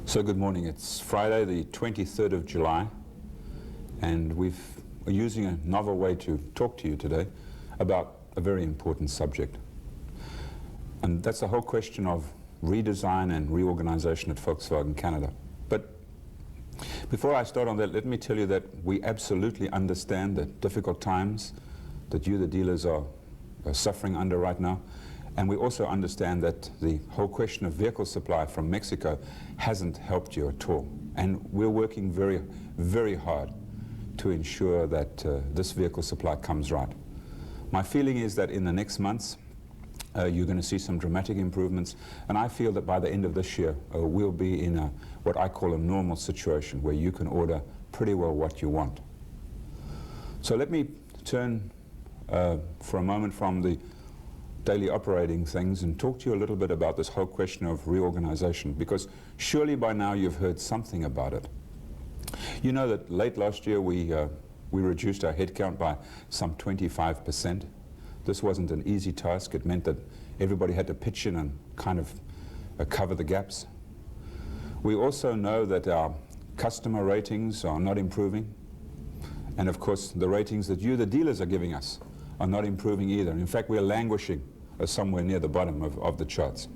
So good morning. It's Friday the 23rd of July, and we're using a novel way to talk to you today about a very important subject. And that's the whole question of redesign and reorganization at Volkswagen Canada. But before I start on that, let me tell you that we absolutely understand the difficult times that you, the dealers, are suffering under right now. And we also understand that the whole question of vehicle supply from Mexico hasn't helped you at all. And we're working very, very hard to ensure that this vehicle supply comes right. My feeling is that in the next months, you're going to see some dramatic improvements. And I feel that by the end of this year, we'll be in what I call a normal situation where you can order pretty well what you want. So let me turn for a moment from the daily operating things and talk to you a little bit about this whole question of reorganization, because surely by now you've heard something about it. You know that late last year we reduced our headcount by some 25%. This wasn't an easy task. It meant that everybody had to pitch in and kind of cover the gaps. We also know that our customer ratings are not improving, and of course the ratings that you, the dealers, are giving us are not improving either. In fact, we're languishing somewhere near the bottom of the charts.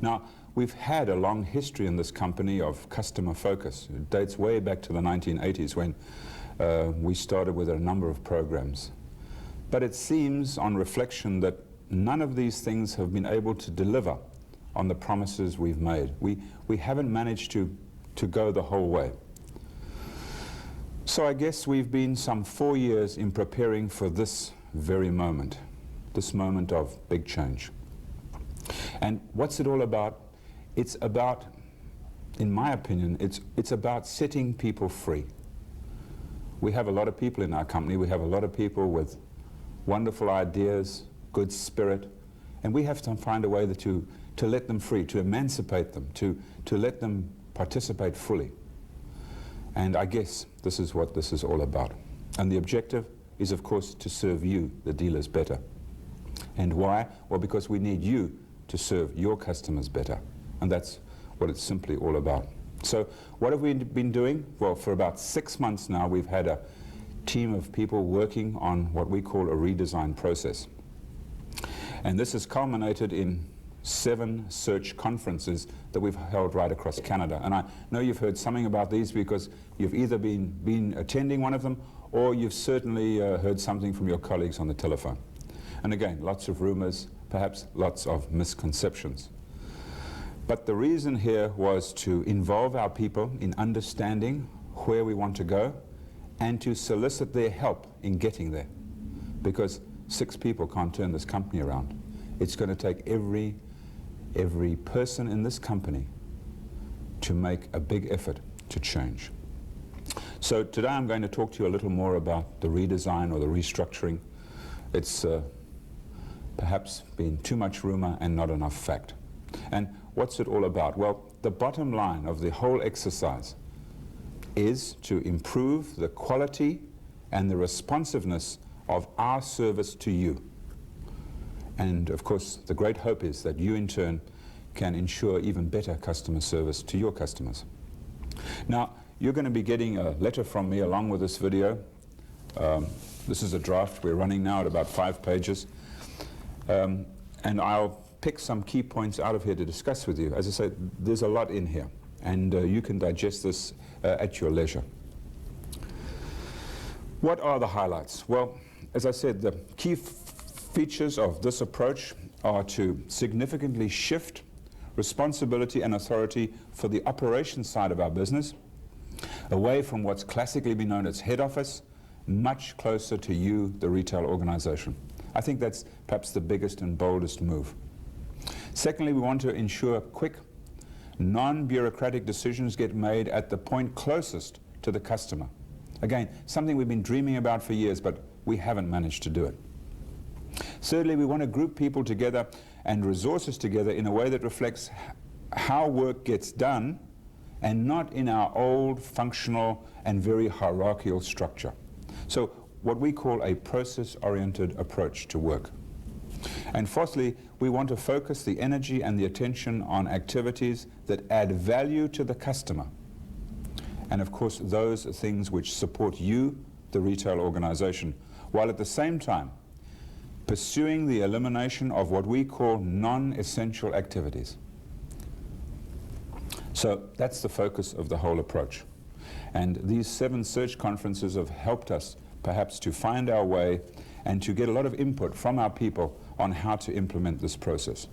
Now, we've had a long history in this company of customer focus. It dates way back to the 1980s when we started with a number of programs. But it seems on reflection that none of these things have been able to deliver on the promises we've made. We haven't managed to go the whole way. So I guess we've been some 4 years in preparing for this very moment. This moment of big change. And what's it all about? It's about, in my opinion, it's about setting people free. We have a lot of people in our company. We have a lot of people with wonderful ideas, good spirit, and we have to find a way to let them free, to emancipate them, to let them participate fully. And I guess this is what this is all about. And the objective is, of course, to serve you, the dealers, better. And why? Well, because we need you to serve your customers better. And that's what it's simply all about. So what have we been doing? Well, for about 6 months now, we've had a team of people working on what we call a redesign process. And this has culminated in 7 search conferences that we've held right across Canada. And I know you've heard something about these because you've either been attending one of them, or you've certainly heard something from your colleagues on the telephone. And again, lots of rumors, perhaps lots of misconceptions. But the reason here was to involve our people in understanding where we want to go and to solicit their help in getting there. Because 6 people can't turn this company around. It's going to take every person in this company to make a big effort to change. So today I'm going to talk to you a little more about the redesign or the restructuring. It's perhaps been too much rumor and not enough fact. And what's it all about? Well, the bottom line of the whole exercise is to improve the quality and the responsiveness of our service to you. And of course, the great hope is that you in turn can ensure even better customer service to your customers. Now, you're going to be getting a letter from me along with this video. This is a draft we're running now at about 5 pages. And I'll pick some key points out of here to discuss with you. As I said, there's a lot in here, and you can digest this at your leisure. What are the highlights? Well, as I said, the key features of this approach are to significantly shift responsibility and authority for the operations side of our business away from what's classically been known as head office, much closer to you, the retail organization. I think that's perhaps the biggest and boldest move. Secondly, we want to ensure quick, non-bureaucratic decisions get made at the point closest to the customer. Again, something we've been dreaming about for years, but we haven't managed to do it. Thirdly, we want to group people together and resources together in a way that reflects how work gets done and not in our old, functional, and very hierarchical structure. So what we call a process-oriented approach to work. And fourthly, we want to focus the energy and the attention on activities that add value to the customer. And of course, those are things which support you, the retail organization, while at the same time pursuing the elimination of what we call non-essential activities. So that's the focus of the whole approach. And these 7 search conferences have helped us perhaps to find our way and to get a lot of input from our people on how to implement this process.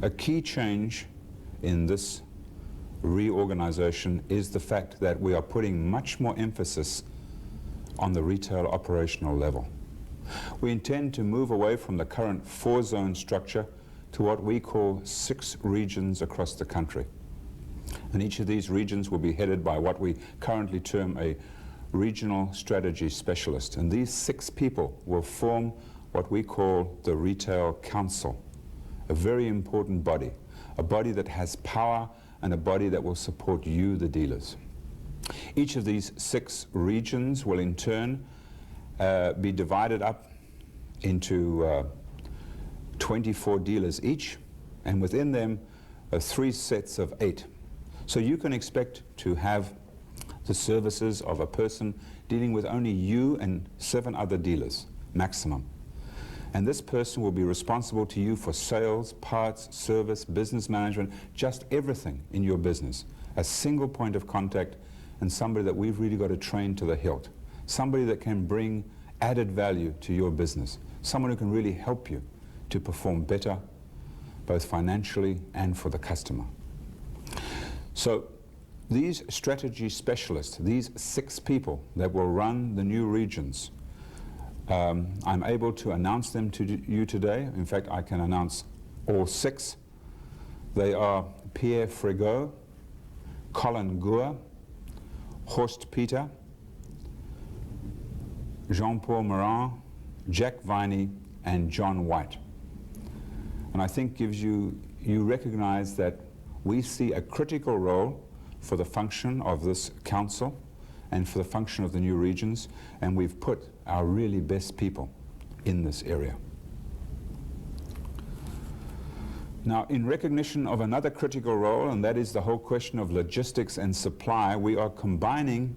A key change in this reorganization is the fact that we are putting much more emphasis on the retail operational level. We intend to move away from the current 4-zone structure to what we call 6 regions across the country. And each of these regions will be headed by what we currently term a regional strategy specialist. And these 6 people will form what we call the Retail Council, a very important body, a body that has power and a body that will support you, the dealers. Each of these 6 regions will in turn be divided up into 24 dealers each, and within them 3 sets of 8. So you can expect to have the services of a person dealing with only you and 7 other dealers, maximum. And this person will be responsible to you for sales, parts, service, business management, just everything in your business. A single point of contact, and somebody that we've really got to train to the hilt. Somebody that can bring added value to your business. Someone who can really help you to perform better, both financially and for the customer. So these strategy specialists, these 6 people that will run the new regions, I'm able to announce them to you today. In fact, I can announce all 6. They are Pierre Fregot, Colin Gour, Horst Peter, Jean-Paul Morin, Jack Viney, and John White. And I think gives you recognize that we see a critical role for the function of this council and for the function of the new regions, and we've put our really best people in this area. Now, in recognition of another critical role, and that is the whole question of logistics and supply, we are combining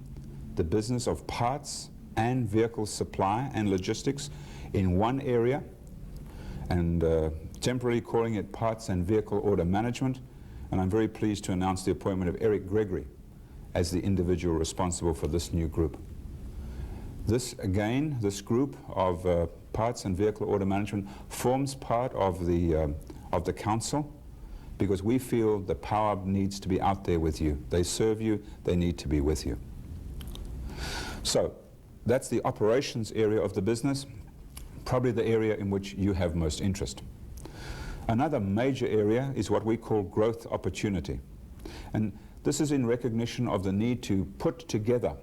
the business of parts and vehicle supply and logistics in one area, and temporarily calling it Parts and Vehicle Order Management. And I'm very pleased to announce the appointment of Eric Gregory as the individual responsible for this new group. This, again, this group of Parts and Vehicle Order Management forms part of the council, because we feel the power needs to be out there with you. They serve you, they need to be with you. So that's the operations area of the business, probably the area in which you have most interest. Another major area is what we call growth opportunity. And this is in recognition of the need to put together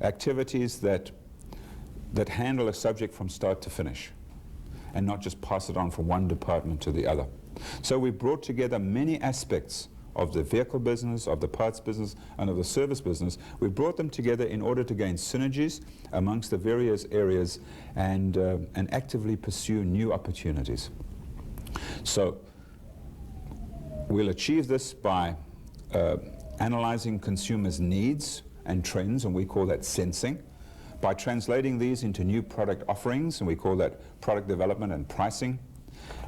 activities that handle a subject from start to finish, and not just pass it on from one department to the other. So we brought together many aspects of the vehicle business, of the parts business, and of the service business. We brought them together in order to gain synergies amongst the various areas and actively pursue new opportunities. So we'll achieve this by analyzing consumers' needs and trends, and we call that sensing, by translating these into new product offerings, and we call that product development and pricing,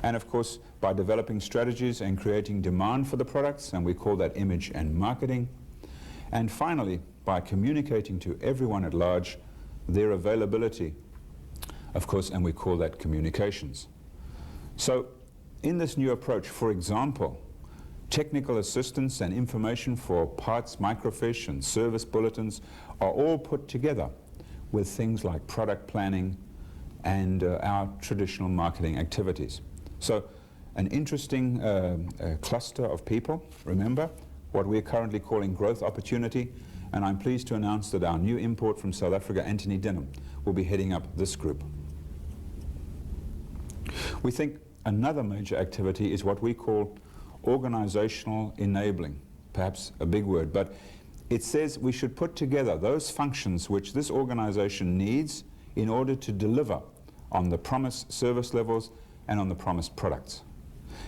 and of course by developing strategies and creating demand for the products, and we call that image and marketing, and finally by communicating to everyone at large their availability, of course, and we call that communications. So in this new approach, for example, technical assistance and information for parts, microfiche, and service bulletins are all put together with things like product planning and our traditional marketing activities. So an interesting cluster of people, remember, what we're currently calling growth opportunity, and I'm pleased to announce that our new import from South Africa, Anthony Denham, will be heading up this group. We think another major activity is what we call organizational enabling, perhaps a big word, but it says we should put together those functions which this organization needs in order to deliver on the promised service levels and on the promised products.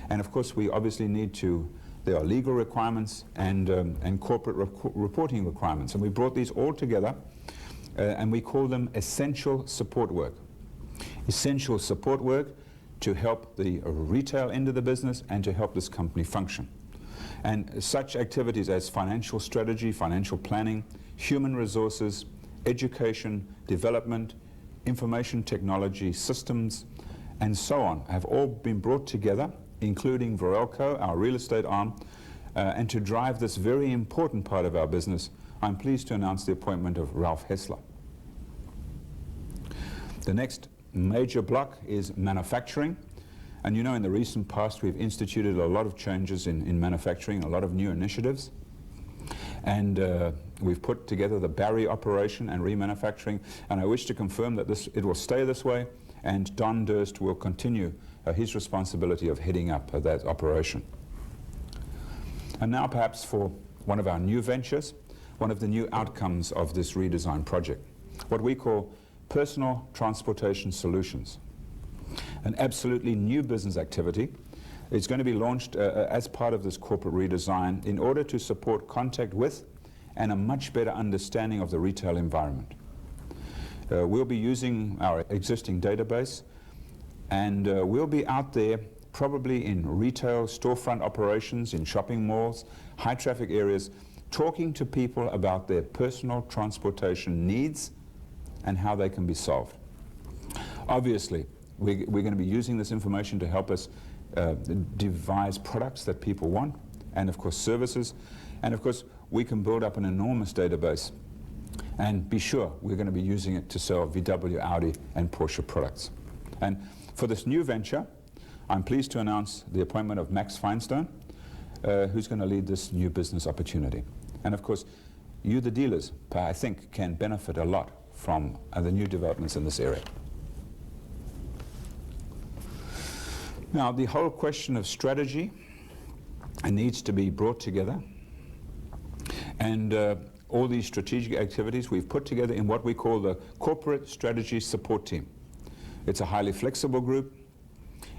And of course, we obviously need to, there are legal requirements and corporate reporting requirements. And we brought these all together and we call them essential support work. Essential support work to help the retail end of the business and to help this company function. And such activities as financial strategy, financial planning, human resources, education, development, information technology, systems, and so on have all been brought together, including Warrilow, our real estate arm, and to drive this very important part of our business, I'm pleased to announce the appointment of Ralph Hessler. The next major block is manufacturing. And you know, in the recent past, we've instituted a lot of changes in manufacturing, a lot of new initiatives. And we've put together the Barry operation and remanufacturing. And I wish to confirm that it will stay this way, and Don Durst will continue his responsibility of heading up that operation. And now perhaps for one of our new ventures, one of the new outcomes of this redesign project, what we call personal transportation solutions. An absolutely new business activity. It's going to be launched as part of this corporate redesign in order to support contact with and a much better understanding of the retail environment. We'll be using our existing database, and we'll be out there probably in retail storefront operations, in shopping malls, high traffic areas, talking to people about their personal transportation needs and how they can be solved. Obviously, we're going to be using this information to help us devise products that people want, and of course services, and of course we can build up an enormous database, and be sure we're going to be using it to sell VW, Audi and Porsche products. And for this new venture, I'm pleased to announce the appointment of Max Feinstein, who's going to lead this new business opportunity. And of course, you the dealers, I think, can benefit a lot from the new developments in this area. Now, the whole question of strategy needs to be brought together, and all these strategic activities we've put together in what we call the Corporate Strategy Support Team. It's a highly flexible group.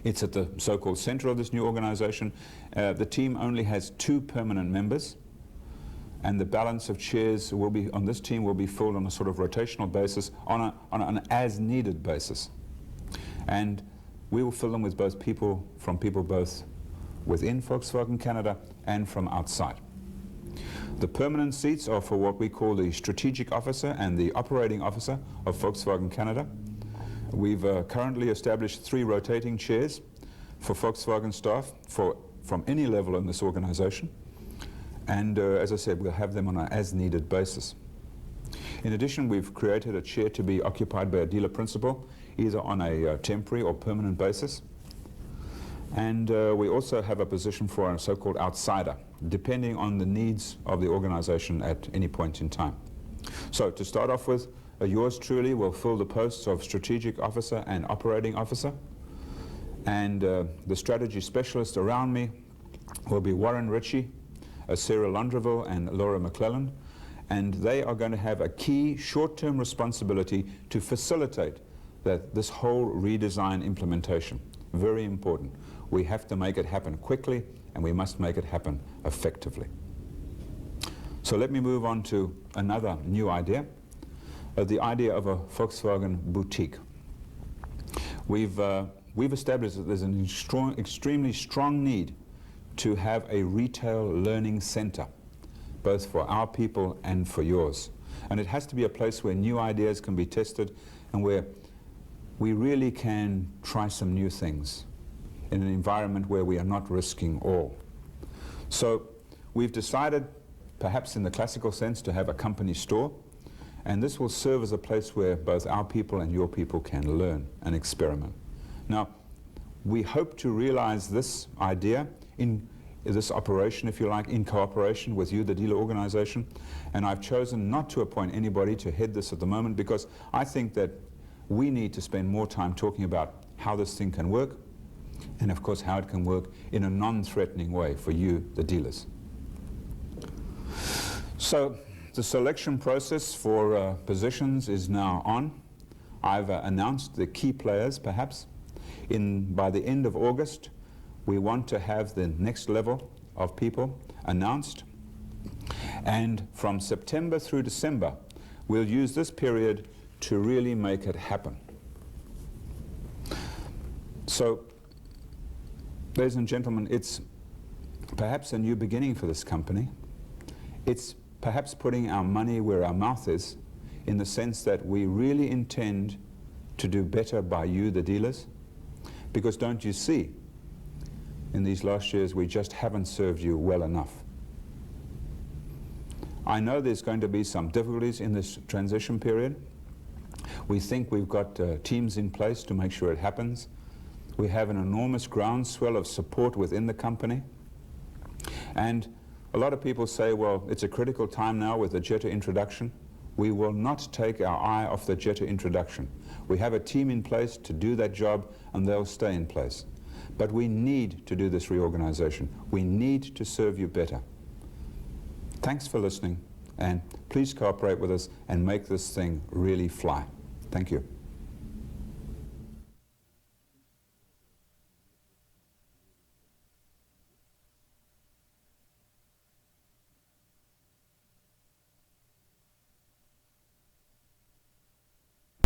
It's at the so-called center of this new organization. The team only has 2 permanent members, and the balance of chairs will be on this team will be filled on a sort of rotational basis, on an as-needed basis. And we will fill them with people both within Volkswagen Canada and from outside. The permanent seats are for what we call the strategic officer and the operating officer of Volkswagen Canada. We've currently established 3 rotating chairs for Volkswagen staff from any level in this organization. And as I said, we'll have them on an as-needed basis. In addition, we've created a chair to be occupied by a dealer principal, either on a temporary or permanent basis. And we also have a position for a so-called outsider, depending on the needs of the organization at any point in time. So to start off with, yours truly will fill the posts of strategic officer and operating officer. And the strategy specialists around me will be Warren Ritchie, Sarah Londreville and Laura McClellan. And they are going to have a key short-term responsibility to facilitate this whole redesign implementation. Very important. We have to make it happen quickly, and we must make it happen effectively. So let me move on to another new idea, the idea of a Volkswagen Boutique. We've established that there's an extremely strong need to have a retail learning center, both for our people and for yours. And it has to be a place where new ideas can be tested and where we really can try some new things in an environment where we are not risking all. So we've decided, perhaps in the classical sense, to have a company store, and this will serve as a place where both our people and your people can learn and experiment. Now, we hope to realize this idea in this operation, if you like, in cooperation with you, the dealer organization, and I've chosen not to appoint anybody to head this at the moment because I think that we need to spend more time talking about how this thing can work, and of course how it can work in a non-threatening way for you, the dealers. So the selection process for positions is now on. I've announced the key players, perhaps, By the end of August, we want to have the next level of people announced. And from September through December, we'll use this period to really make it happen. So, ladies and gentlemen, it's perhaps a new beginning for this company. It's perhaps putting our money where our mouth is, in the sense that we really intend to do better by you, the dealers. Because don't you see, in these last years, we just haven't served you well enough. I know there's going to be some difficulties in this transition period. We think we've got teams in place to make sure it happens. We have an enormous groundswell of support within the company. And a lot of people say, well, it's a critical time now with the Jetta introduction. We will not take our eye off the Jetta introduction. We have a team in place to do that job, and they'll stay in place. But we need to do this reorganization. We need to serve you better. Thanks for listening, and please cooperate with us and make this thing really fly. Thank you.